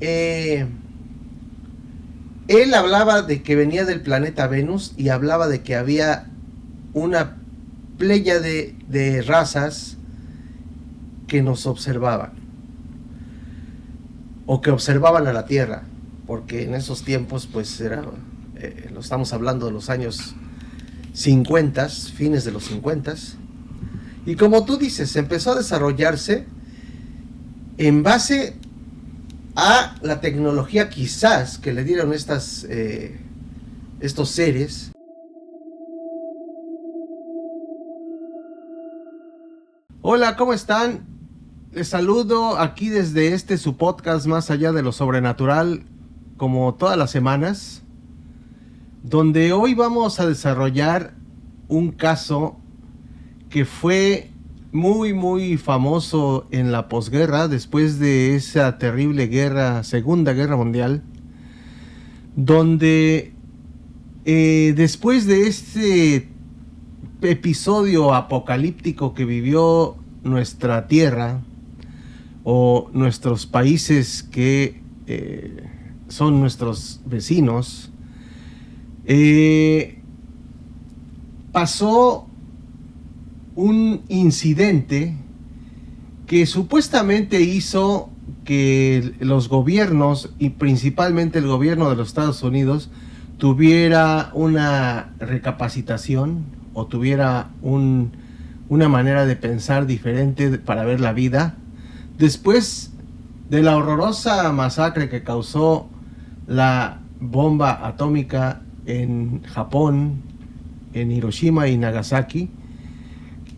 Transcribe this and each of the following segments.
eh, él hablaba de que venía del planeta Venus y hablaba de que había una pléyade de razas que nos observaban o que observaban a la Tierra, porque en esos tiempos pues era, lo estamos hablando de los años 50, fines de los 50, y como tú dices, empezó a desarrollarse en base a la tecnología quizás que le dieron estos seres. Hola, ¿cómo están? Les saludo aquí desde su podcast Más Allá de lo Sobrenatural, como todas las semanas, donde hoy vamos a desarrollar un caso que fue muy famoso en la posguerra, después de esa terrible guerra, Segunda Guerra Mundial, donde después de este episodio apocalíptico que vivió nuestra tierra o nuestros países que son nuestros vecinos, pasó un incidente que supuestamente hizo que los gobiernos, y principalmente el gobierno de los Estados Unidos, tuviera una recapacitación o tuviera una manera de pensar diferente para ver la vida después de la horrorosa masacre que causó la bomba atómica en Japón, en Hiroshima y Nagasaki.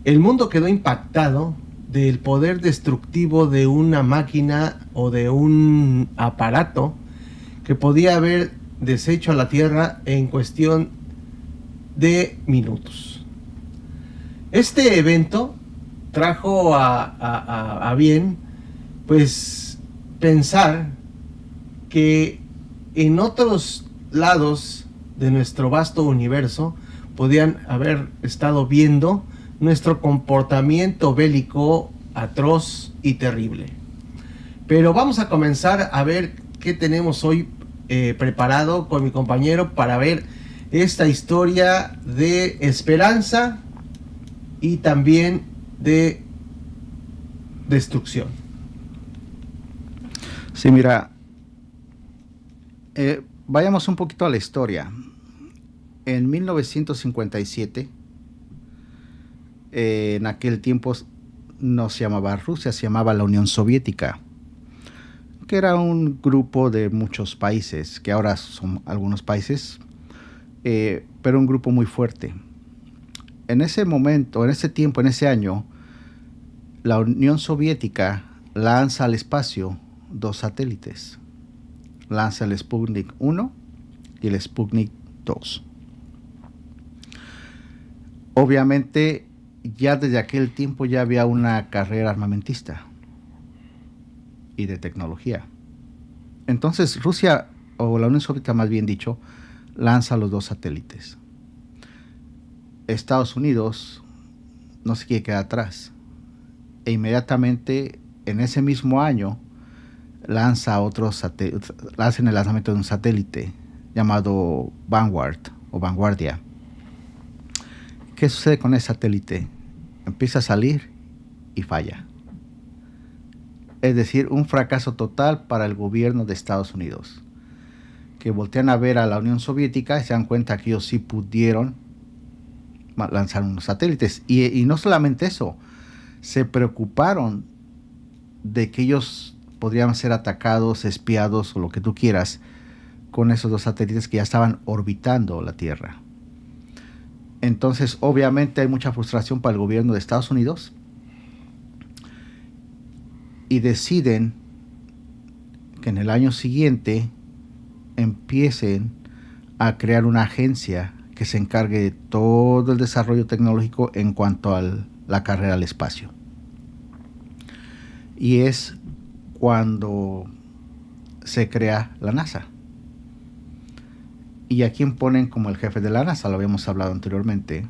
El mundo quedó impactado del poder destructivo de una máquina o de un aparato que podía haber deshecho a la Tierra en cuestión de minutos. Este evento trajo a bien, pues, pensar que en otros lados de nuestro vasto universo podían haber estado viendo nuestro comportamiento bélico atroz y terrible. Pero vamos a comenzar a ver qué tenemos hoy preparado con mi compañero para ver esta historia de esperanza y también de destrucción. Sí, mira, vayamos un poquito a la historia. En 1957, en aquel tiempo no se llamaba Rusia, se llamaba la Unión Soviética, que era un grupo de muchos países, que ahora son algunos países, pero un grupo muy fuerte. En ese momento, en ese tiempo, en ese año, la Unión Soviética lanza al espacio 2 satélites. Lanza el Sputnik 1 y el Sputnik 2. Obviamente, ya desde aquel tiempo ya había una carrera armamentista y de tecnología. Entonces Rusia, o la Unión Soviética más bien dicho, lanza los 2 satélites. Estados Unidos no se quiere quedar atrás e inmediatamente en ese mismo año lanza hacen el lanzamiento de un satélite llamado Vanguard o Vanguardia. ¿Qué sucede con ese satélite? Empieza a salir y falla. Es decir, un fracaso total para el gobierno de Estados Unidos, que voltean a ver a la Unión Soviética y se dan cuenta que ellos sí pudieron lanzar unos satélites. Y no solamente eso, se preocuparon de que ellos podrían ser atacados, espiados o lo que tú quieras con esos 2 satélites que ya estaban orbitando la Tierra. Entonces, obviamente hay mucha frustración para el gobierno de Estados Unidos y deciden que en el año siguiente empiecen a crear una agencia que se encargue de todo el desarrollo tecnológico en cuanto a la carrera al espacio. Y es cuando se crea la NASA. ¿Y a quién ponen como el jefe de la NASA? Lo habíamos hablado anteriormente.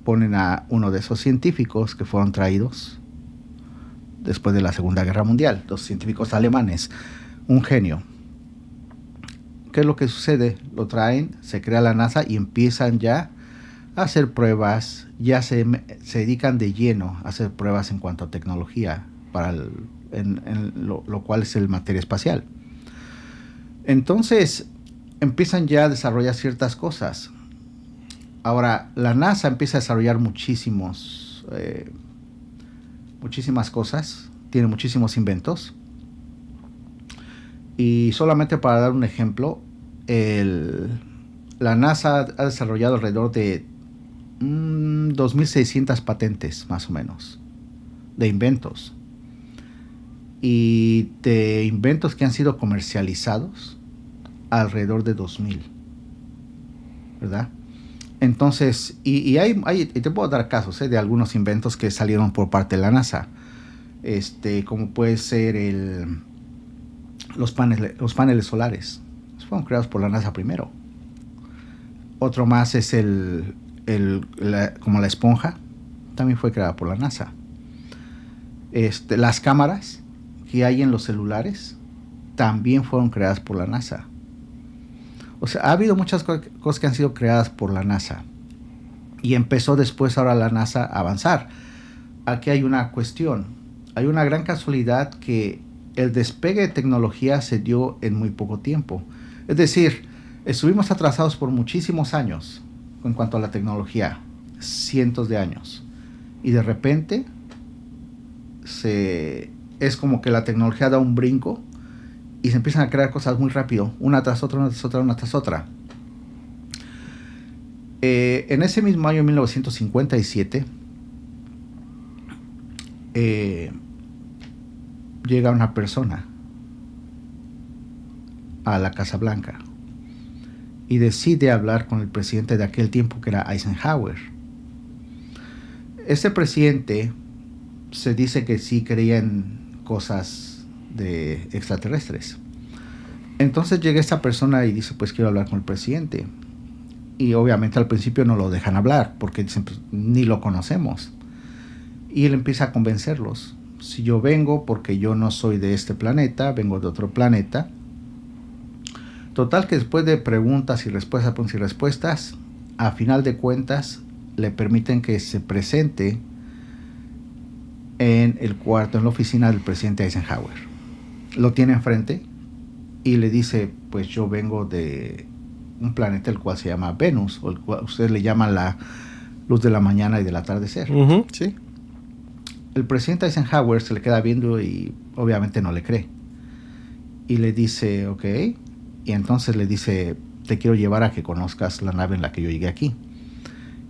Ponen a uno de esos científicos que fueron traídos después de la Segunda Guerra Mundial, los científicos alemanes, un genio. ¿Qué es lo que sucede? Lo traen, se crea la NASA y empiezan ya a hacer pruebas, ya se dedican de lleno a hacer pruebas en cuanto a tecnología, en lo cual es el materia espacial. Entonces, empiezan ya a desarrollar ciertas cosas. Ahora, la NASA empieza a desarrollar muchísimas cosas, tiene muchísimos inventos. Y solamente para dar un ejemplo, la NASA ha desarrollado alrededor de 2.600 patentes, más o menos, de inventos. Y de inventos que han sido comercializados, alrededor de 2.000, ¿verdad? Entonces, y te puedo dar casos de algunos inventos que salieron por parte de la NASA, como puede ser los paneles solares. Fueron creados por la NASA primero. Otro más es como la esponja, también fue creada por la NASA. Las cámaras que hay en los celulares también fueron creadas por la NASA. O sea, ha habido muchas cosas que han sido creadas por la NASA. Y empezó después ahora la NASA a avanzar. Aquí hay una cuestión. Hay una gran casualidad que el despegue de tecnología se dio en muy poco tiempo. Es decir, estuvimos atrasados por muchísimos años en cuanto a la tecnología. Cientos de años. Y de repente es como que la tecnología da un brinco y se empiezan a crear cosas muy rápido, una tras otra, una tras otra, una tras otra. En ese mismo año, 1957, llega una persona a la Casa Blanca y decide hablar con el presidente de aquel tiempo, que era Eisenhower. Este presidente se dice que sí creía en cosas de extraterrestres. Entonces llega esta persona y dice, pues quiero hablar con el presidente. Y obviamente al principio no lo dejan hablar porque dicen, pues, ni lo conocemos. Y él empieza a convencerlos. Si yo vengo porque yo no soy de este planeta, vengo de otro planeta. Total que después de preguntas y respuestas, a final de cuentas le permiten que se presente en el cuarto, en la oficina del presidente Eisenhower. Lo tiene enfrente y le dice, pues yo vengo de un planeta el cual se llama Venus, o el cual ustedes le llaman la luz de la mañana y del atardecer. Sí. El presidente Eisenhower se le queda viendo y obviamente no le cree. Y le dice, ok. Y entonces le dice, te quiero llevar a que conozcas la nave en la que yo llegué aquí.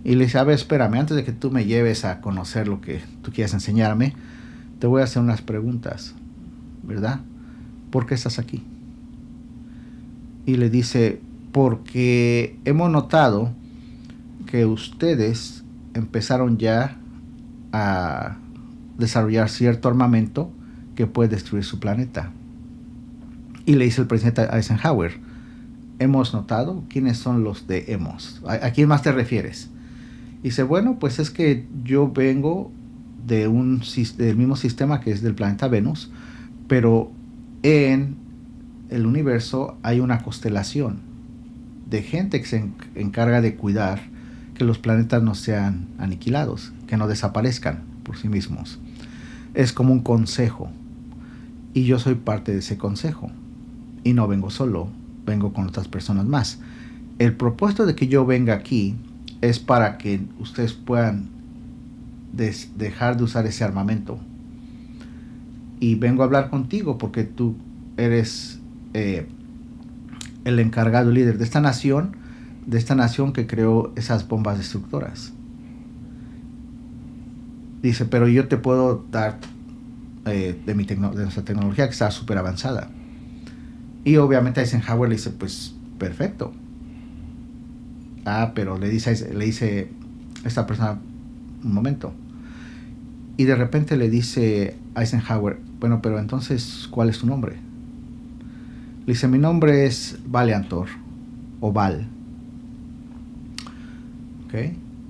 Y le dice, a ver, espérame, antes de que tú me lleves a conocer lo que tú quieras enseñarme, te voy a hacer unas preguntas, ¿verdad? ¿Por qué estás aquí? Y le dice, porque hemos notado que ustedes empezaron ya a desarrollar cierto armamento que puede destruir su planeta. Y le dice el presidente Eisenhower, hemos notado, ¿quiénes son los de hemos? ¿A quién más te refieres? Y dice, bueno, pues es que yo vengo del mismo sistema que es del planeta Venus, pero en el universo hay una constelación de gente que se encarga de cuidar que los planetas no sean aniquilados, que no desaparezcan por sí mismos. Es como un consejo, y yo soy parte de ese consejo, y no vengo solo, vengo con otras personas más. El propósito de que yo venga aquí es para que ustedes puedan dejar de usar ese armamento. Y vengo a hablar contigo porque tú eres el encargado líder de esta nación que creó esas bombas destructoras. Dice, pero yo te puedo dar de nuestra tecnología que está súper avanzada. Y obviamente Eisenhower le dice, pues perfecto. Pero le dice esta persona, un momento. Y de repente le dice Eisenhower, bueno, pero entonces, ¿cuál es tu nombre? Le dice, mi nombre es Valiantor, o Val. ¿Ok?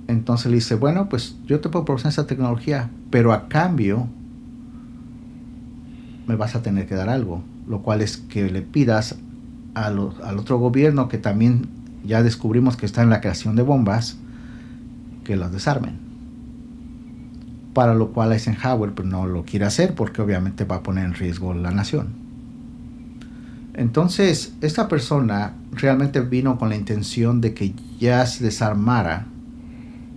Entonces le dice, bueno, pues yo te puedo proporcionar esa tecnología, pero a cambio me vas a tener que dar algo. lo cual es que le pidas al otro gobierno que también ya descubrimos que está en la creación de bombas, que las desarmen. Para lo cual Eisenhower pues, no lo quiere hacer porque obviamente va a poner en riesgo la nación. Entonces, esta persona realmente vino con la intención de que ya se desarmara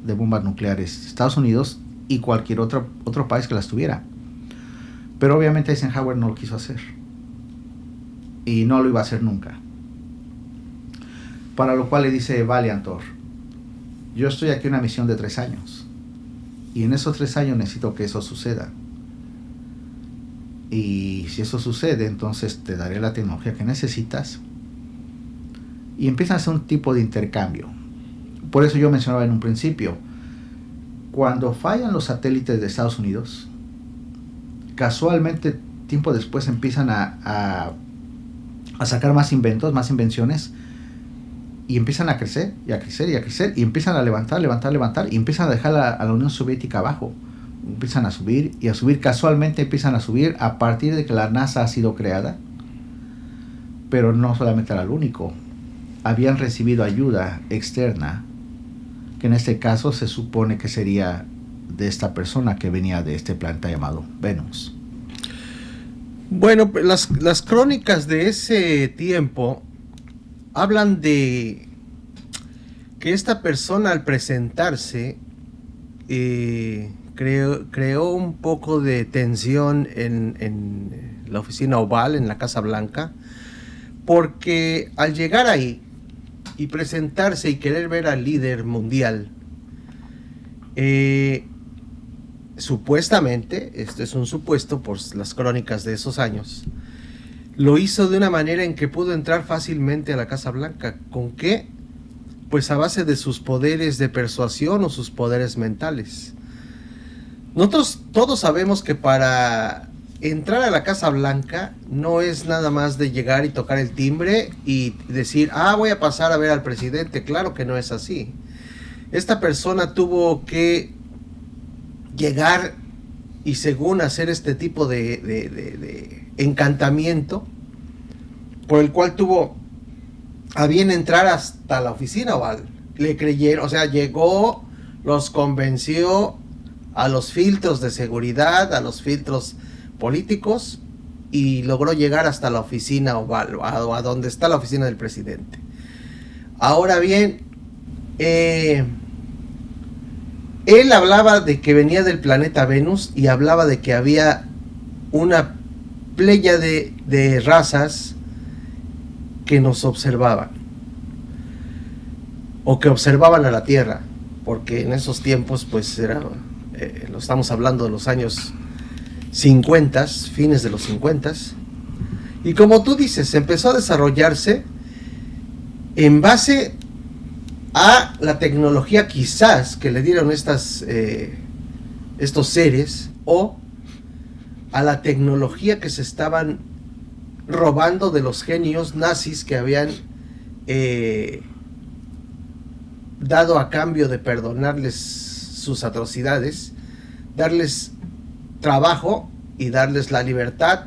de bombas nucleares Estados Unidos y cualquier otro país que las tuviera. Pero obviamente Eisenhower no lo quiso hacer. Y no lo iba a hacer nunca. Para lo cual le dice Valiantor, yo estoy aquí en una misión de 3 años. Y en esos 3 años necesito que eso suceda. Y si eso sucede, entonces te daré la tecnología que necesitas. Y empiezan a hacer un tipo de intercambio. Por eso yo mencionaba en un principio, cuando fallan los satélites de Estados Unidos, casualmente tiempo después empiezan a sacar más inventos, más invenciones, y empiezan a crecer, y a crecer, y a crecer, y empiezan a levantar, y empiezan a dejar a la Unión Soviética abajo. Empiezan a subir, y a subir, casualmente empiezan a subir a partir de que la NASA ha sido creada. Pero no solamente era el único. Habían recibido ayuda externa, que en este caso se supone que sería de esta persona que venía de este planeta llamado Venus. Bueno, las crónicas de ese tiempo hablan de que esta persona al presentarse creó un poco de tensión en la oficina oval, en la Casa Blanca, porque al llegar ahí y presentarse y querer ver al líder mundial, supuestamente, esto es un supuesto por las crónicas de esos años, lo hizo de una manera en que pudo entrar fácilmente a la Casa Blanca. ¿Con qué? Pues a base de sus poderes de persuasión o sus poderes mentales. Nosotros todos sabemos que para entrar a la Casa Blanca no es nada más de llegar y tocar el timbre y decir, voy a pasar a ver al presidente. Claro que no es así. Esta persona tuvo que llegar y según hacer este tipo de encantamiento por el cual tuvo a bien entrar hasta la oficina oval. Le creyeron, o sea, llegó, los convenció a los filtros de seguridad, a los filtros políticos y logró llegar hasta la oficina oval, a donde está la oficina del presidente. Ahora bien, él hablaba de que venía del planeta Venus y hablaba de que había una pléyade de razas que nos observaban o que observaban a la Tierra, porque en esos tiempos pues lo estamos hablando de los años 50, fines de los 50, y como tú dices, empezó a desarrollarse en base a la tecnología quizás que le dieron estos seres, o a la tecnología que se estaban robando de los genios nazis que habían dado a cambio de perdonarles sus atrocidades, darles trabajo y darles la libertad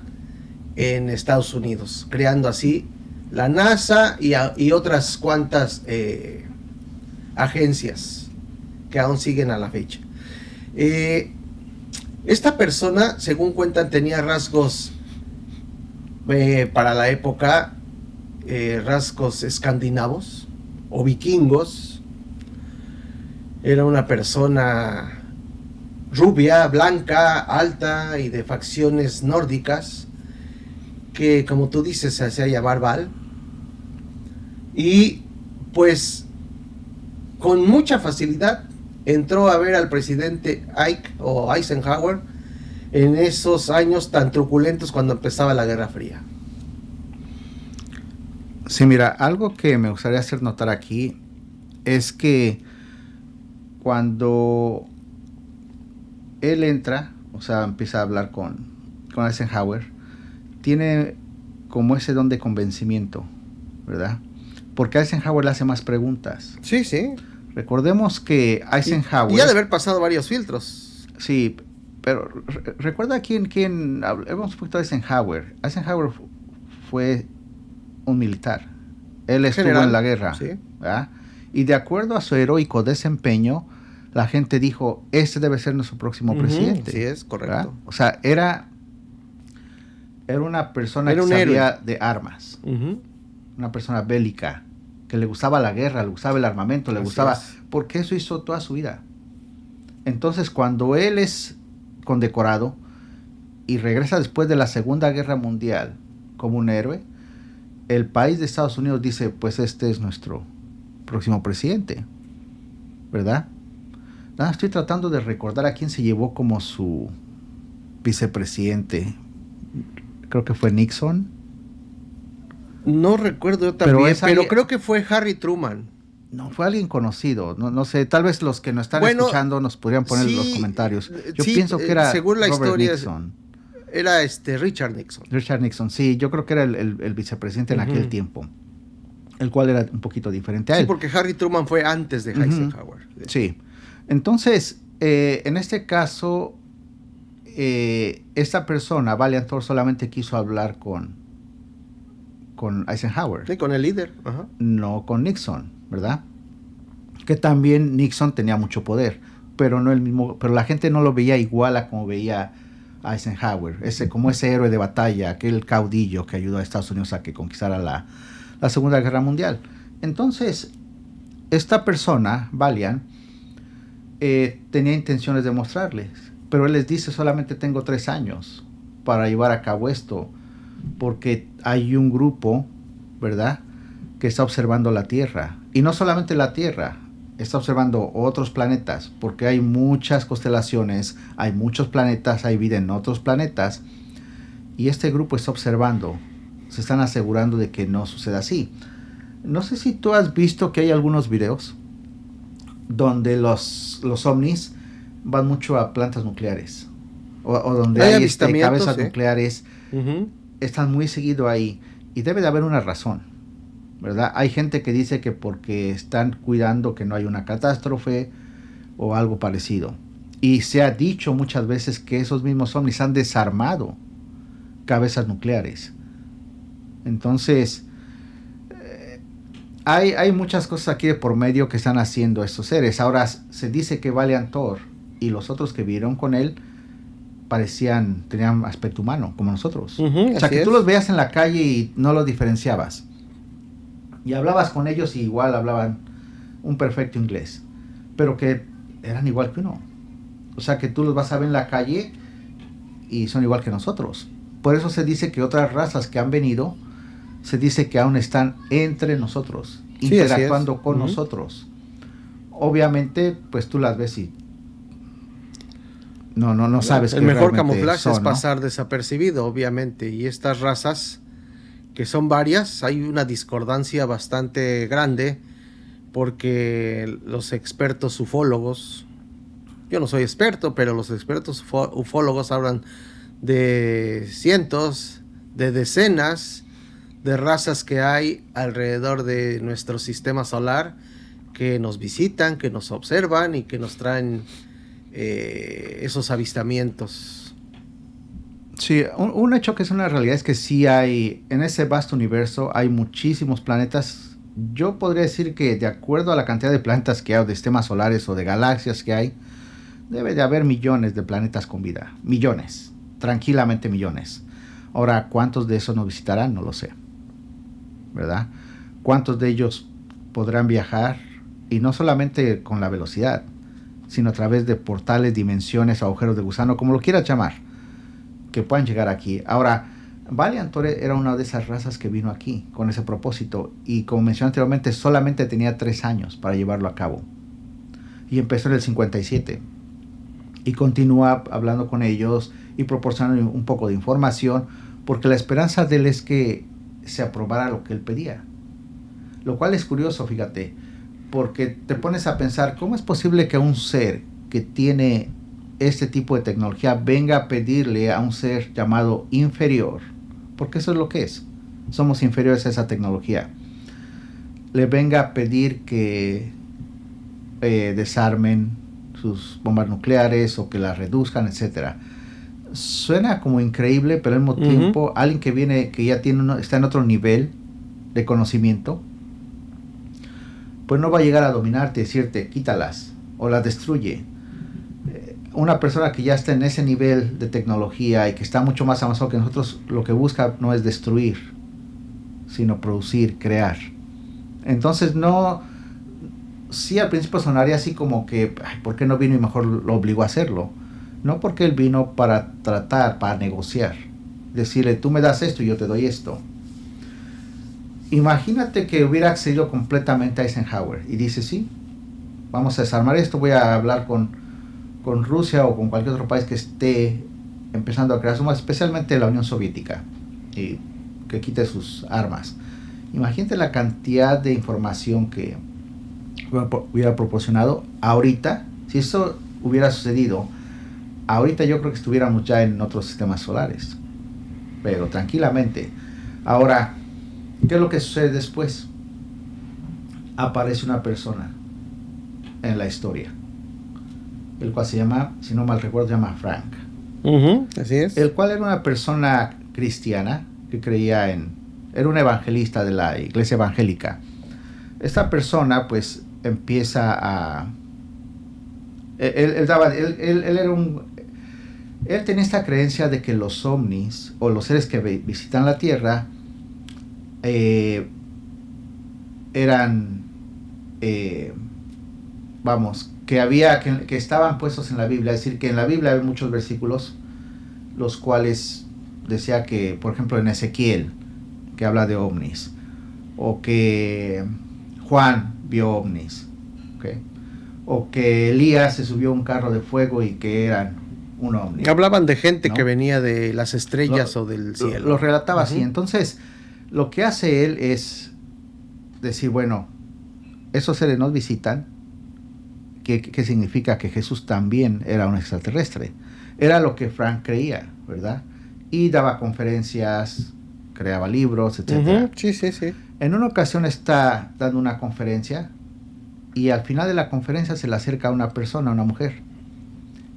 en Estados Unidos, creando así la NASA y otras cuantas agencias que aún siguen a la fecha. Esta persona, según cuentan, tenía rasgos para la época, rasgos escandinavos o vikingos. Era una persona rubia, blanca, alta y de facciones nórdicas, que como tú dices se hacía llamar Val, y pues con mucha facilidad entró a ver al presidente Eisenhower en esos años tan truculentos cuando empezaba la Guerra Fría. Sí, mira, algo que me gustaría hacer notar aquí es que cuando él entra, o sea, empieza a hablar con Eisenhower, tiene como ese don de convencimiento, ¿verdad? Porque Eisenhower le hace más preguntas. Sí, sí. Recordemos que Eisenhower... Y ha de haber pasado varios filtros. Sí, pero recuerda quién hablemos un poquito de Eisenhower. Eisenhower fue un militar. Él estuvo General, en la guerra. sí. ¿Verdad? Y de acuerdo a su heroico desempeño, la gente dijo, este debe ser nuestro próximo presidente. Sí, es correcto. ¿Verdad? O sea, era una persona que sabía de armas. Una persona bélica, que le gustaba la guerra, le gustaba el armamento, le gustaba... Porque eso hizo toda su vida. Entonces, cuando él es condecorado y regresa después de la Segunda Guerra Mundial como un héroe, el país de Estados Unidos dice, pues este es nuestro próximo presidente, ¿verdad? Nada, estoy tratando de recordar a quién se llevó como su vicepresidente. Creo que fue Nixon. No recuerdo yo también, pero creo que fue Harry Truman. No, fue alguien conocido. No sé, tal vez los que nos están escuchando nos podrían poner en los comentarios. Yo pienso que era según la Robert historia, Nixon. Era Richard Nixon. Richard Nixon, sí, yo creo que era el vicepresidente en aquel tiempo, el cual era un poquito diferente a él. Sí, porque Harry Truman fue antes de Eisenhower. Sí. Entonces, en este caso, esta persona, Valiant Thor, solamente quiso hablar con Eisenhower. Sí, con el líder. No con Nixon, ¿verdad? Que también Nixon tenía mucho poder, pero no el mismo, pero la gente no lo veía igual a como veía a Eisenhower, como ese héroe de batalla, aquel caudillo que ayudó a Estados Unidos a que conquistara la Segunda Guerra Mundial. Entonces, esta persona, Valiant, tenía intenciones de mostrarles, pero él les dice, solamente tengo 3 años para llevar a cabo esto, porque hay un grupo, ¿verdad?, que está observando la Tierra, y no solamente la Tierra, está observando otros planetas, porque hay muchas constelaciones, hay muchos planetas, hay vida en otros planetas, y este grupo está observando, se están asegurando de que no suceda así. No sé si tú has visto que hay algunos videos donde los ovnis van mucho a plantas nucleares, o donde hay cabezas nucleares, están muy seguido ahí, y debe de haber una razón, ¿verdad? Hay gente que dice que porque están cuidando que no haya una catástrofe o algo parecido. Y se ha dicho muchas veces que esos mismos ovnis han desarmado cabezas nucleares. Entonces, hay muchas cosas aquí de por medio que están haciendo estos seres. Ahora, se dice que Valiant Thor y los otros que vivieron con él tenían aspecto humano, como nosotros. O sea, que tú los veías en la calle y no los diferenciabas. Y hablabas con ellos y igual hablaban un perfecto inglés, pero que eran igual que uno. O sea, que tú los vas a ver en la calle y son igual que nosotros. Por eso se dice que otras razas que han venido, se dice que aún están entre nosotros, interactuando con nosotros. Obviamente, pues tú las ves y no sabes. El mejor camuflaje es pasar desapercibido, obviamente. Y estas razas, que son varias, hay una discordancia bastante grande, porque los expertos ufólogos, yo no soy experto, pero los expertos ufólogos hablan de cientos, de decenas de razas que hay alrededor de nuestro sistema solar, que nos visitan, que nos observan y que nos traen esos avistamientos. Sí, un hecho que es una realidad es que sí hay, en ese vasto universo hay muchísimos planetas. Yo podría decir que de acuerdo a la cantidad de planetas que hay, o de sistemas solares o de galaxias que hay, debe de haber millones de planetas con vida. Millones, tranquilamente millones. Ahora, ¿cuántos de esos nos visitarán? No lo sé, ¿verdad? ¿Cuántos de ellos podrán viajar? Y no solamente con la velocidad, sino a través de portales, dimensiones, agujeros de gusano, como lo quieras llamar, que puedan llegar aquí. Ahora, Valiant Thor era una de esas razas que vino aquí con ese propósito, y como mencioné anteriormente, solamente tenía 3 años para llevarlo a cabo, y empezó en el 57 y continúa hablando con ellos y proporcionando un poco de información, porque la esperanza de él es que se aprobara lo que él pedía, lo cual es curioso, fíjate, porque te pones a pensar, ¿cómo es posible que un ser que tiene este tipo de tecnología venga a pedirle a un ser llamado inferior, porque eso es lo que es, somos inferiores a esa tecnología, le venga a pedir que desarmen sus bombas nucleares o que las reduzcan, etcétera? Suena como increíble, pero al mismo tiempo, alguien que viene, que ya está en otro nivel de conocimiento, pues no va a llegar a dominarte y decirte, quítalas o las destruye. Una persona que ya está en ese nivel de tecnología y que está mucho más avanzado que nosotros, lo que busca no es destruir, sino producir, crear. Entonces sí, al principio sonaría así como que, ¿por qué no vino y mejor lo obligó a hacerlo? No, porque él vino para tratar, para negociar. Decirle, tú me das esto y yo te doy esto. Imagínate que hubiera accedido completamente a Eisenhower y dice, sí, vamos a desarmar esto, voy a hablar con Rusia o con cualquier otro país que esté empezando a crear su armas, especialmente la Unión Soviética, y que quite sus armas. Imagínate la cantidad de información que hubiera proporcionado ahorita. Si eso hubiera sucedido ahorita, yo creo que estuviéramos ya en otros sistemas solares, pero tranquilamente. Ahora, ¿qué es lo que sucede después? Aparece una persona en la historia, el cual se llama, si no mal recuerdo, se llama Frank. Así es. El cual era una persona cristiana que creía era un evangelista de la iglesia evangélica. Esta persona pues empieza a... Él tenía esta creencia de que los ovnis o los seres que visitan la Tierra eran, que estaban puestos en la Biblia. Es decir, que en la Biblia hay muchos versículos los cuales decía que, por ejemplo, en Ezequiel, que habla de ovnis, o que Juan vio ovnis, ¿okay? O que Elías se subió a un carro de fuego y que eran un ovni. Hablaban de gente, ¿no?, que venía de las estrellas o del cielo. Lo relataba así. Entonces, lo que hace él es decir, bueno, esos seres nos visitan. ¿Qué significa? Que Jesús también era un extraterrestre. Era lo que Frank creía, ¿verdad? Y daba conferencias, creaba libros, etc. Sí. En una ocasión está dando una conferencia y al final de la conferencia se le acerca a una persona, una mujer,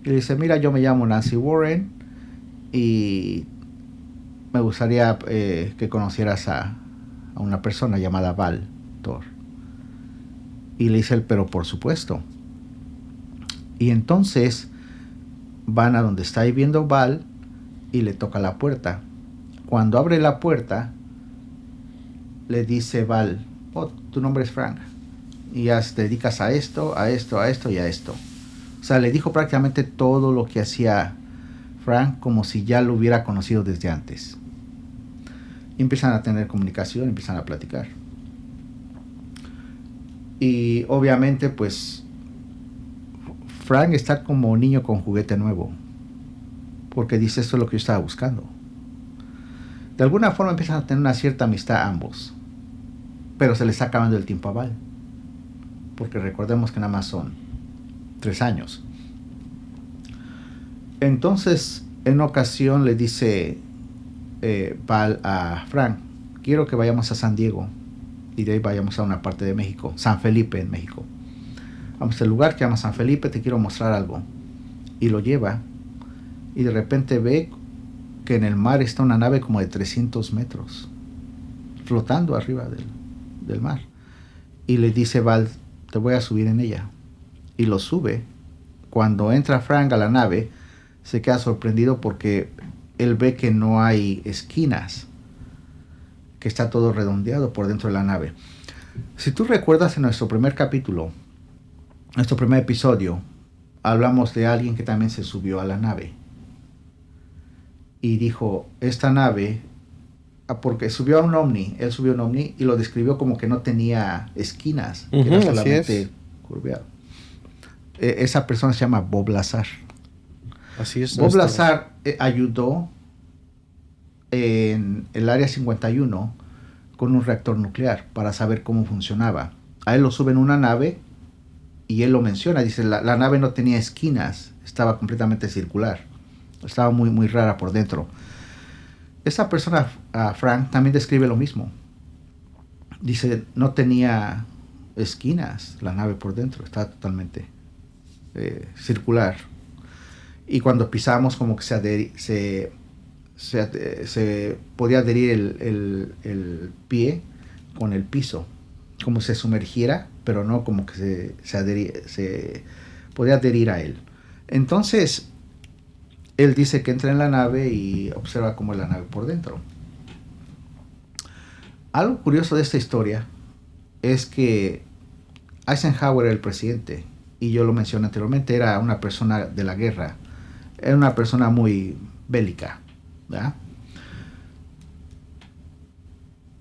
y le dice, mira, yo me llamo Nancy Warren y me gustaría que conocieras a una persona llamada Val Thor. Y le dice él, pero por supuesto. Y entonces van a donde está viviendo Val y le toca la puerta. Cuando abre la puerta, le dice Val, oh, tu nombre es Frank y ya te dedicas a esto, a esto, a esto y a esto. O sea, le dijo prácticamente todo lo que hacía Frank, como si ya lo hubiera conocido desde antes. Y empiezan a tener comunicación, empiezan a platicar. Y obviamente, pues, Frank está como un niño con juguete nuevo, porque dice, esto es lo que yo estaba buscando. De alguna forma empiezan a tener una cierta amistad ambos, pero se les está acabando el tiempo a Val, porque recordemos que nada más son 3 años. Entonces, en una ocasión le dice Val a Frank, quiero que vayamos a San Diego y de ahí vayamos a una parte de México, San Felipe en México. Vamos al lugar que se llama San Felipe, te quiero mostrar algo. Y lo lleva y de repente ve que en el mar está una nave como de 300 metros flotando arriba del mar. Y le dice Val, te voy a subir en ella. Y lo sube. Cuando entra Frank a la nave, se queda sorprendido porque él ve que no hay esquinas, que está todo redondeado por dentro de la nave. Si tú recuerdas, en nuestro primer capítulo, nuestro primer episodio, hablamos de alguien que también se subió a la nave y dijo, esta nave, porque subió a un ovni, él subió a un ovni y lo describió como que no tenía esquinas, que era solamente curveado. Esa persona se llama Bob Lazar. Así es. Bob Lazar ayudó en el Área 51 con un reactor nuclear para saber cómo funcionaba. A él lo suben en una nave y él lo menciona, dice, la nave no tenía esquinas, estaba completamente circular, estaba muy, muy rara por dentro. Esa persona, Frank, también describe lo mismo. Dice, no tenía esquinas la nave por dentro, estaba totalmente circular. y cuando pisamos como que se podía adherir el pie con el piso, como se sumergiera, pero no como que se podía adherir a él. Entonces, él dice que entra en la nave y observa cómo es la nave por dentro. Algo curioso de esta historia es que Eisenhower, el presidente, y yo lo mencioné anteriormente, era una persona de la guerra, era una persona muy bélica, ¿verdad?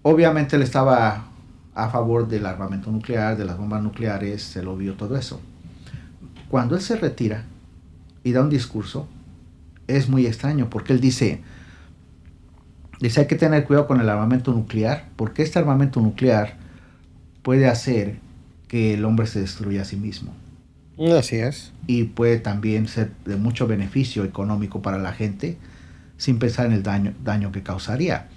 Obviamente él estaba a favor del armamento nuclear, de las bombas nucleares, se lo vio todo eso. Cuando él se retira y da un discurso, es muy extraño porque él dice hay que tener cuidado con el armamento nuclear, porque este armamento nuclear puede hacer que el hombre se destruya a sí mismo. Así es. Y puede también ser de mucho beneficio económico para la gente, sin pensar en el daño que causaría.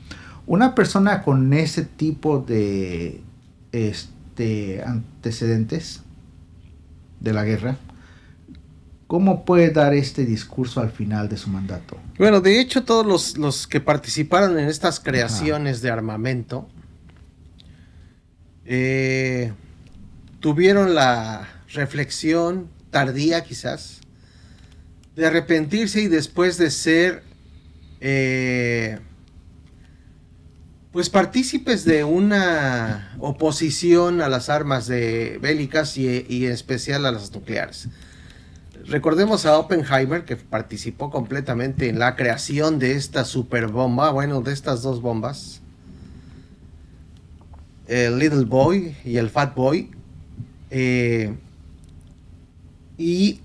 Una persona con ese tipo de antecedentes de la guerra, ¿cómo puede dar este discurso al final de su mandato? Bueno, de hecho, todos los que participaron en estas creaciones de armamento tuvieron la reflexión tardía, quizás, de arrepentirse y después de ser pues partícipes de una oposición a las armas bélicas y en especial a las nucleares. Recordemos a Oppenheimer, que participó completamente en la creación de esta superbomba, bueno, de estas dos bombas, el Little Boy y el Fat Boy, y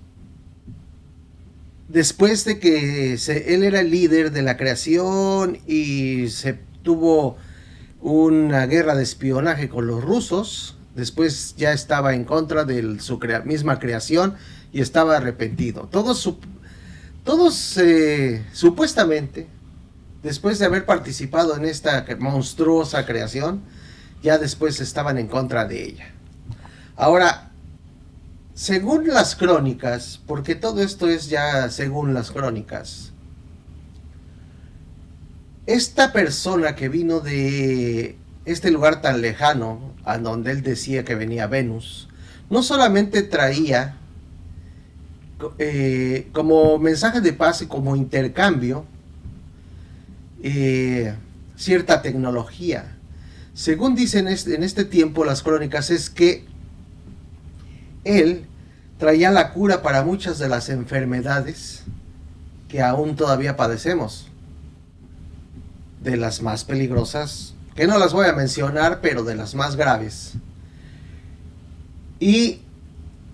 después de que él era el líder de la creación y se tuvo una guerra de espionaje con los rusos, después ya estaba en contra de su misma creación y estaba arrepentido. Todos supuestamente, después de haber participado en esta monstruosa creación, ya después estaban en contra de ella. Ahora, según las crónicas, porque todo esto es ya según las crónicas, esta persona que vino de este lugar tan lejano, a donde él decía que venía Venus, no solamente traía como mensaje de paz y como intercambio cierta tecnología. Según dicen en este tiempo las crónicas, es que él traía la cura para muchas de las enfermedades que aún todavía padecemos, de las más peligrosas, que no las voy a mencionar, pero de las más graves. Y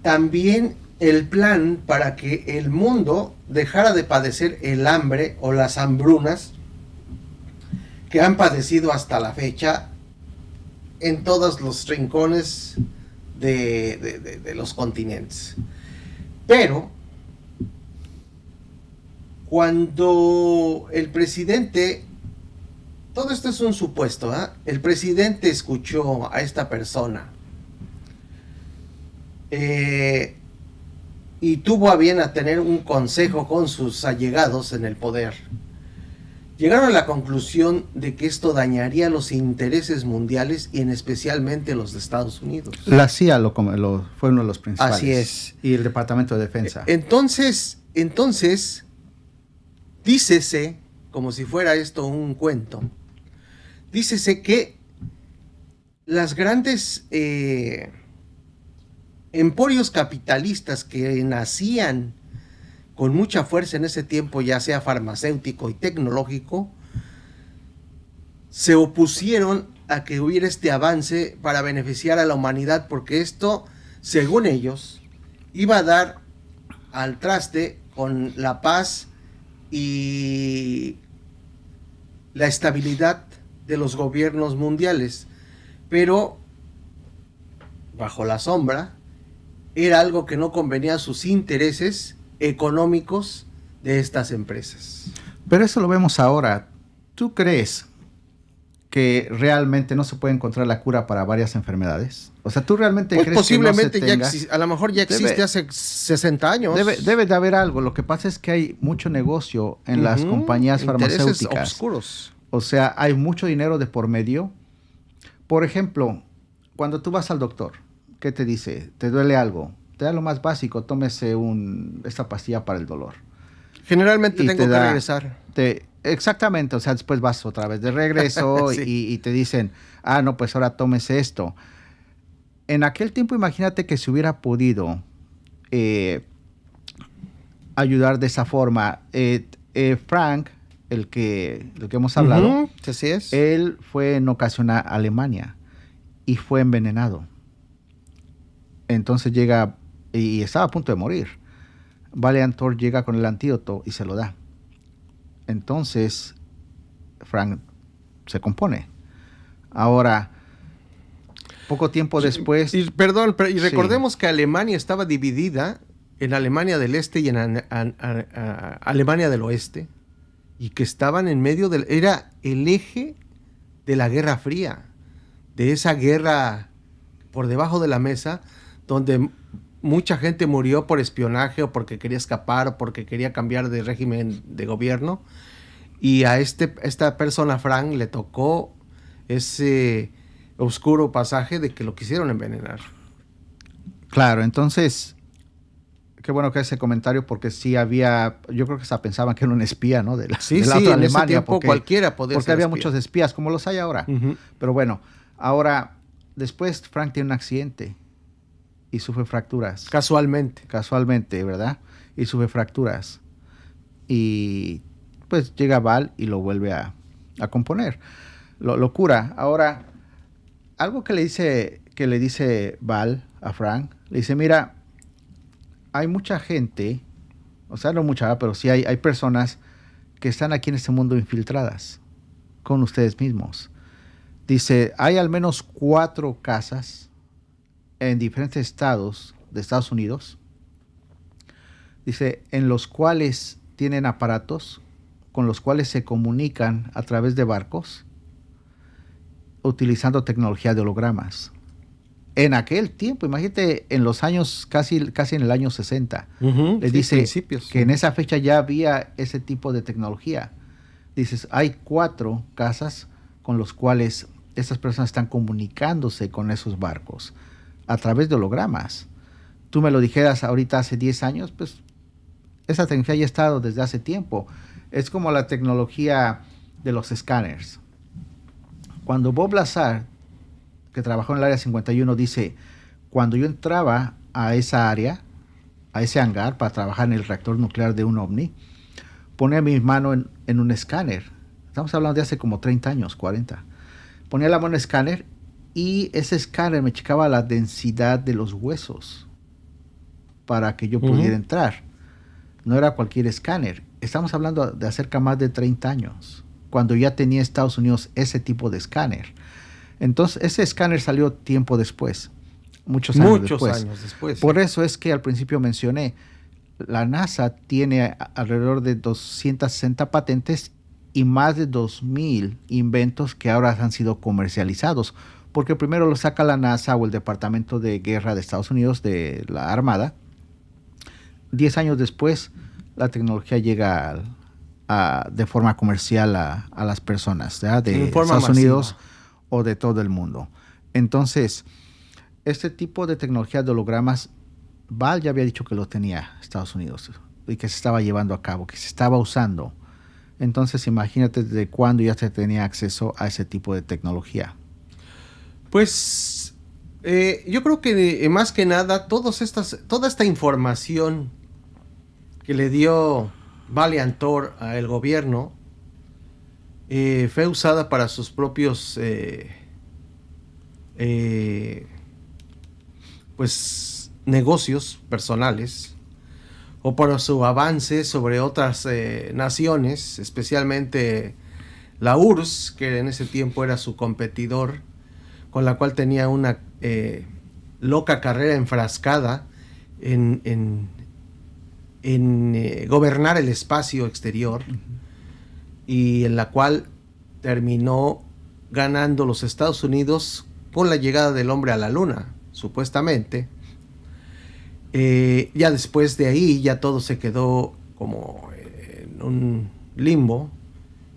también el plan para que el mundo dejara de padecer el hambre o las hambrunas que han padecido hasta la fecha en todos los rincones de los continentes. Pero cuando el presidente, todo esto es un supuesto, el presidente escuchó a esta persona y tuvo a bien a tener un consejo con sus allegados en el poder, llegaron a la conclusión de que esto dañaría los intereses mundiales y en especialmente los de Estados Unidos. La CIA fue uno de los principales. Así es. Y el Departamento de Defensa. Entonces, dícese, como si fuera esto un cuento, dícese que las grandes emporios capitalistas que nacían con mucha fuerza en ese tiempo, ya sea farmacéutico y tecnológico, se opusieron a que hubiera este avance para beneficiar a la humanidad, porque esto, según ellos, iba a dar al traste con la paz y la estabilidad de los gobiernos mundiales, pero bajo la sombra era algo que no convenía a sus intereses económicos de estas empresas. Pero eso lo vemos ahora. ¿Tú crees que realmente no se puede encontrar la cura para varias enfermedades? O sea, ¿tú realmente Pues crees posiblemente que no se a lo mejor ya existe hace 60 años. Debe de haber algo. Lo que pasa es que hay mucho negocio en las compañías intereses farmacéuticas. oscuros. O sea, hay mucho dinero de por medio. Por ejemplo, cuando tú vas al doctor, ¿qué te dice? ¿Te duele algo? Te da lo más básico, tómese esta pastilla para el dolor. Generalmente tengo que regresar. Exactamente, o sea, después vas otra vez de regreso sí. y te dicen, no, pues ahora tómese esto. En aquel tiempo, imagínate que se hubiera podido ayudar de esa forma. Frank, el que hemos hablado, así es. Él fue en ocasión a Alemania y fue envenenado. Entonces llega y estaba a punto de morir. Valiant Thor llega con el antídoto y se lo da. Entonces Frank se compone. Ahora, poco tiempo después... Recordemos que Alemania estaba dividida en Alemania del Este y en Alemania del Oeste, y que estaban en medio era el eje de la Guerra Fría, de esa guerra por debajo de la mesa, donde mucha gente murió por espionaje o porque quería escapar o porque quería cambiar de régimen de gobierno, y a esta persona, Frank, le tocó ese oscuro pasaje de que lo quisieron envenenar. Claro, entonces, qué bueno que ese comentario, porque sí había, yo creo que hasta pensaban que era un espía, ¿no? De la otra Alemania, ese tiempo cualquiera podía ser porque había espía. Muchos espías, como los hay ahora. Pero bueno, ahora, después Frank tiene un accidente y sufre fracturas. Casualmente, ¿verdad? Y sufre fracturas. Y pues llega Val y lo vuelve a componer. Lo cura. Ahora, algo que le dice Val a Frank, le dice, mira, hay mucha gente, o sea, no mucha, pero sí hay personas que están aquí en este mundo infiltradas con ustedes mismos. Dice, hay al menos 4 casas en diferentes estados de Estados Unidos, dice, en los cuales tienen aparatos con los cuales se comunican a través de barcos utilizando tecnología de hologramas. En aquel tiempo, imagínate, en los años, casi en el año 60, le dice que en esa fecha ya había ese tipo de tecnología. Dices, hay 4 casas con los cuales estas personas están comunicándose con esos barcos a través de hologramas. Tú me lo dijeras ahorita hace 10 años, pues esa tecnología ya ha estado desde hace tiempo. Es como la tecnología de los escáneres. Cuando Bob Lazar, que trabajó en el Área 51, dice, cuando yo entraba a esa área, a ese hangar para trabajar en el reactor nuclear de un OVNI, ponía mi mano en un escáner. Estamos hablando de hace como 30 años, 40. Ponía la mano en el escáner y ese escáner me checaba la densidad de los huesos para que yo pudiera entrar. No era cualquier escáner. Estamos hablando de cerca más de 30 años, cuando ya tenía Estados Unidos ese tipo de escáner. Entonces, ese escáner salió tiempo después, muchos años después. Por eso es que al principio mencioné, la NASA tiene alrededor de 260 patentes y más de 2,000 inventos que ahora han sido comercializados, porque primero lo saca la NASA o el Departamento de Guerra de Estados Unidos, de la Armada. 10 años después, la tecnología llega de forma comercial a las personas, ¿ya? De Estados Unidos o de todo el mundo. Entonces, este tipo de tecnología de hologramas, Val ya había dicho que lo tenía Estados Unidos y que se estaba llevando a cabo, que se estaba usando. Entonces, imagínate desde cuándo ya se tenía acceso a ese tipo de tecnología. Pues yo creo que más que nada toda esta información que le dio Valiant Thor al gobierno fue usada para sus propios pues negocios personales o para su avance sobre otras naciones, especialmente la URSS, que en ese tiempo era su competidor, con la cual tenía una loca carrera enfrascada en gobernar el espacio exterior, y en la cual terminó ganando los Estados Unidos con la llegada del hombre a la luna, supuestamente. Ya después de ahí ya todo se quedó como en un limbo.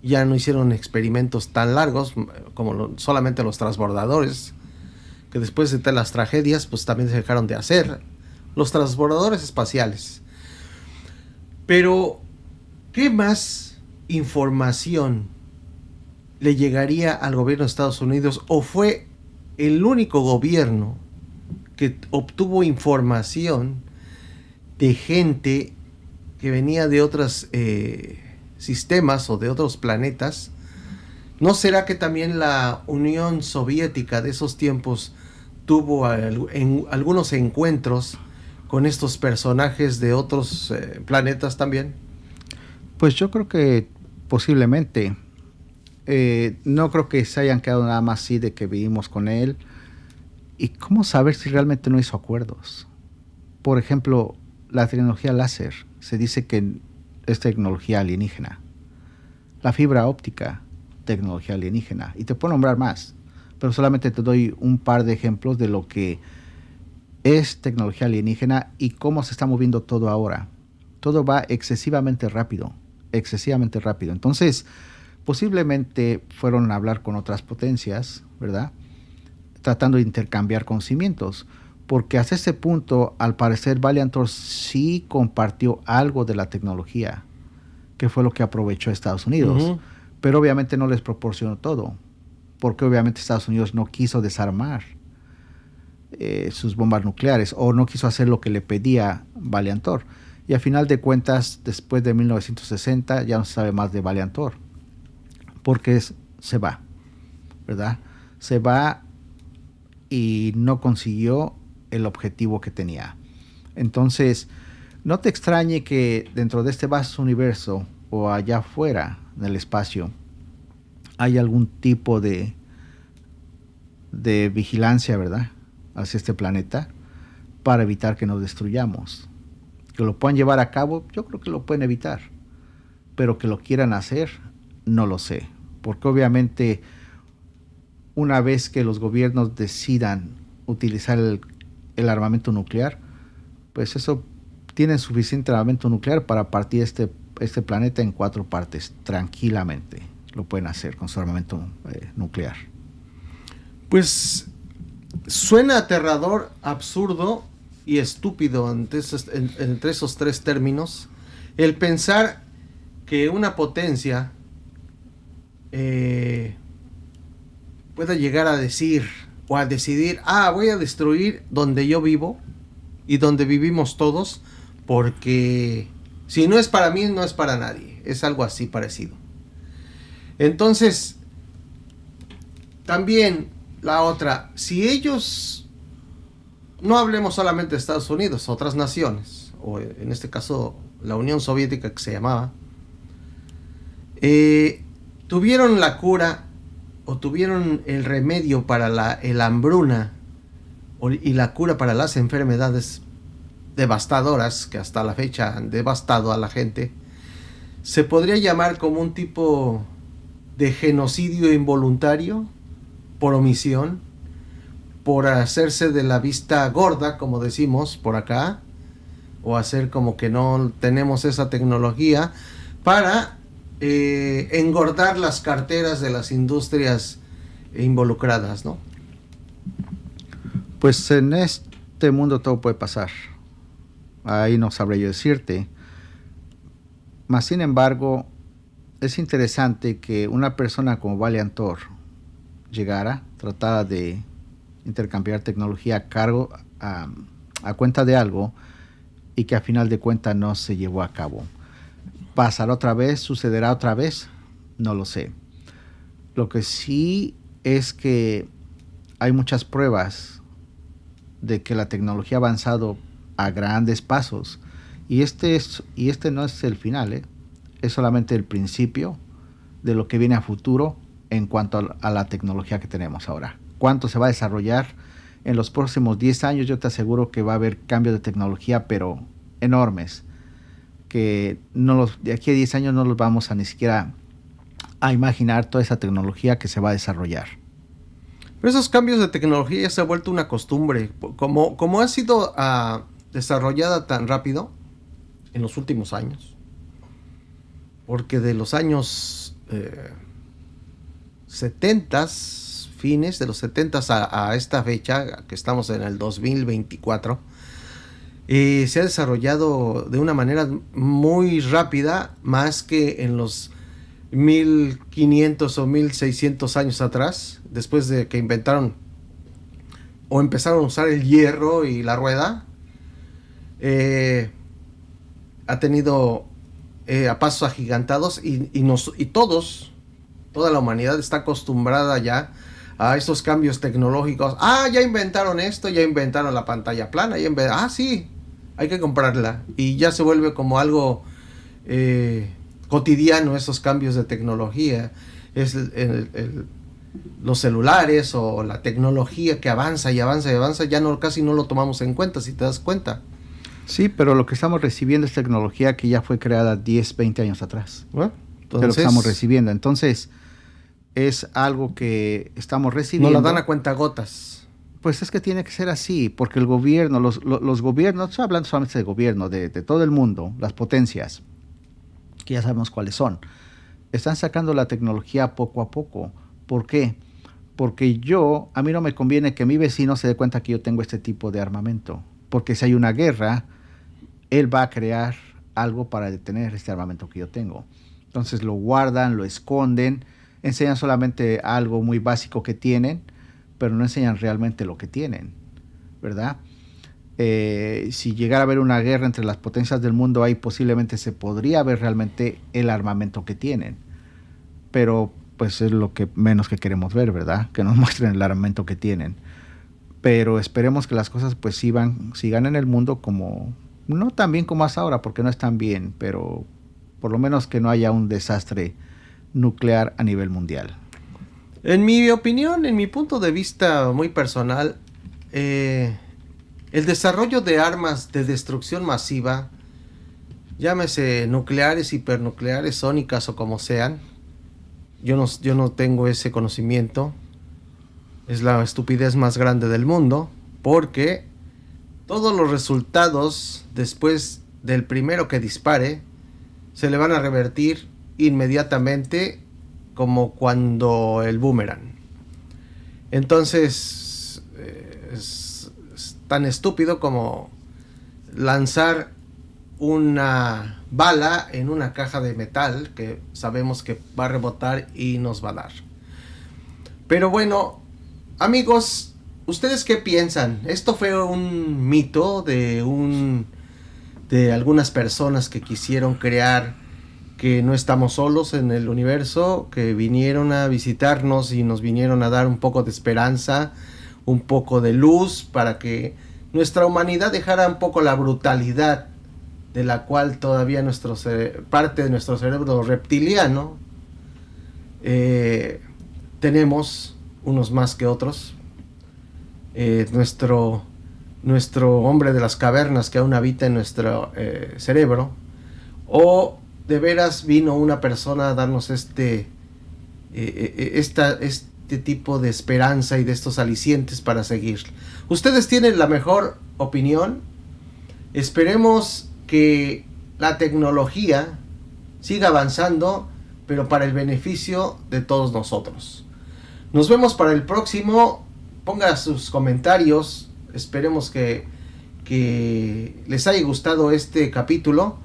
Ya no hicieron experimentos tan largos como solamente los transbordadores, que después de las tragedias pues también se dejaron de hacer los transbordadores espaciales. Pero ¿qué más información le llegaría al gobierno de Estados Unidos? ¿O fue el único gobierno que obtuvo información de gente que venía de otros sistemas o de otros planetas? ¿No será que también la Unión Soviética de esos tiempos tuvo algunos encuentros con estos personajes de otros planetas también? Pues yo creo que posiblemente. No creo que se hayan quedado nada más así de que vivimos con él. ¿Y cómo saber si realmente no hizo acuerdos? Por ejemplo, la tecnología láser se dice que es tecnología alienígena. La fibra óptica, tecnología alienígena. Y te puedo nombrar más, pero solamente te doy un par de ejemplos de lo que es tecnología alienígena y cómo se está moviendo todo ahora. Todo va excesivamente rápido, excesivamente rápido. Entonces, posiblemente fueron a hablar con otras potencias, ¿verdad? Tratando de intercambiar conocimientos, porque hasta ese punto, al parecer, Valiantor sí compartió algo de la tecnología, que fue lo que aprovechó Estados Unidos. Uh-huh. Pero obviamente no les proporcionó todo, porque obviamente Estados Unidos no quiso desarmar sus bombas nucleares, o no quiso hacer lo que le pedía Valiantor. Y al final de cuentas, después de 1960, ya no se sabe más de Valiantor, porque se va, ¿verdad? Se va y no consiguió el objetivo que tenía. Entonces, no te extrañe que dentro de este vasto universo o allá afuera en el espacio hay algún tipo de vigilancia, ¿verdad?, hacia este planeta para evitar que nos destruyamos. Que lo puedan llevar a cabo, yo creo que lo pueden evitar, pero que lo quieran hacer, no lo sé, porque obviamente una vez que los gobiernos decidan utilizar el armamento nuclear, pues eso tienen suficiente armamento nuclear para partir este planeta en 4 partes, tranquilamente lo pueden hacer con su armamento nuclear. Pues suena aterrador, absurdo y estúpido entre esos 3 términos el pensar que una potencia pueda llegar a decir o a decidir, voy a destruir donde yo vivo y donde vivimos todos, porque si no es para mí, no es para nadie. Es algo así parecido. Entonces, también la otra, si ellos, no hablemos solamente de Estados Unidos, otras naciones, o en este caso la Unión Soviética que se llamaba, tuvieron la cura o tuvieron el remedio para la hambruna y la cura para las enfermedades devastadoras que hasta la fecha han devastado a la gente, se podría llamar como un tipo de genocidio involuntario por omisión, por hacerse de la vista gorda, como decimos por acá, o hacer como que no tenemos esa tecnología para engordar las carteras de las industrias involucradas, ¿no? Pues en este mundo todo puede pasar. Ahí no sabré yo decirte. Mas sin embargo, es interesante que una persona como Valiantor llegara, tratara de intercambiar tecnología a cuenta de algo y que a final de cuentas no se llevó a cabo. ¿Pasará otra vez? ¿Sucederá otra vez? No lo sé. Lo que sí es que hay muchas pruebas de que la tecnología ha avanzado a grandes pasos y este no es el final, es solamente el principio de lo que viene a futuro en cuanto a la tecnología que tenemos ahora. ¿Cuánto se va a desarrollar en los próximos 10 años? Yo te aseguro que va a haber cambios de tecnología, pero enormes, que de aquí a 10 años no los vamos a ni siquiera a imaginar toda esa tecnología que se va a desarrollar. Pero esos cambios de tecnología ya se ha vuelto una costumbre. Como ha sido desarrollada tan rápido en los últimos años. Porque de los años 70, fines de los 70 a esta fecha, que estamos en el 2024, se ha desarrollado de una manera muy rápida, más que en los 1500 o 1600 años atrás, después de que inventaron o empezaron a usar el hierro y la rueda. Ha tenido a pasos agigantados y toda la humanidad está acostumbrada ya a esos cambios tecnológicos. Ya inventaron esto, ya inventaron la pantalla plana, sí, hay que comprarla. Y ya se vuelve como algo cotidiano esos cambios de tecnología. Es los celulares o la tecnología que avanza y avanza y avanza, ya casi no lo tomamos en cuenta, si te das cuenta. Sí, pero lo que estamos recibiendo es tecnología que ya fue creada 10, 20 años atrás. Entonces, lo que estamos recibiendo. Entonces, es algo que estamos recibiendo. No la dan a cuentagotas. Pues es que tiene que ser así, porque el gobierno, los gobiernos, estoy hablando solamente de gobierno, de todo el mundo, las potencias, que ya sabemos cuáles son, están sacando la tecnología poco a poco. ¿Por qué? Porque a mí no me conviene que mi vecino se dé cuenta que yo tengo este tipo de armamento. Porque si hay una guerra, él va a crear algo para detener este armamento que yo tengo. Entonces lo guardan, lo esconden, enseñan solamente algo muy básico que tienen, pero no enseñan realmente lo que tienen, ¿verdad? Si llegara a haber una guerra entre las potencias del mundo, ahí posiblemente se podría ver realmente el armamento que tienen. Pero pues es lo que menos que queremos ver, ¿verdad? Que nos muestren el armamento que tienen. Pero esperemos que las cosas pues sigan en el mundo como, no tan bien como hasta ahora, porque no están bien, pero por lo menos que no haya un desastre nuclear a nivel mundial. En mi opinión, en mi punto de vista muy personal, el desarrollo de armas de destrucción masiva, llámese nucleares, hipernucleares, sónicas o como sean, yo no tengo ese conocimiento. Es la estupidez más grande del mundo, porque todos los resultados después del primero que dispare se le van a revertir inmediatamente, como cuando el boomerang. Entonces es tan estúpido como lanzar una bala en una caja de metal que sabemos que va a rebotar y nos va a dar. Pero bueno, amigos, ¿ustedes qué piensan? ¿Esto fue un mito de algunas personas que quisieron crear que no estamos solos en el universo, que vinieron a visitarnos y nos vinieron a dar un poco de esperanza, un poco de luz, para que nuestra humanidad dejara un poco la brutalidad de la cual todavía parte de nuestro cerebro reptiliano tenemos, unos más que otros? Nuestro hombre de las cavernas que aún habita en nuestro cerebro, o de veras vino una persona a darnos este tipo de esperanza y de estos alicientes para seguir. Ustedes tienen la mejor opinión. Esperemos que la tecnología siga avanzando, pero para el beneficio de todos nosotros. Nos vemos para el próximo. Ponga sus comentarios. Esperemos que les haya gustado este capítulo.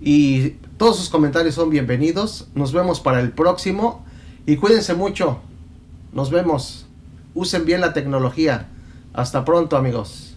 Y todos sus comentarios son bienvenidos. Nos vemos para el próximo. Y cuídense mucho. Nos vemos. Usen bien la tecnología. Hasta pronto, amigos.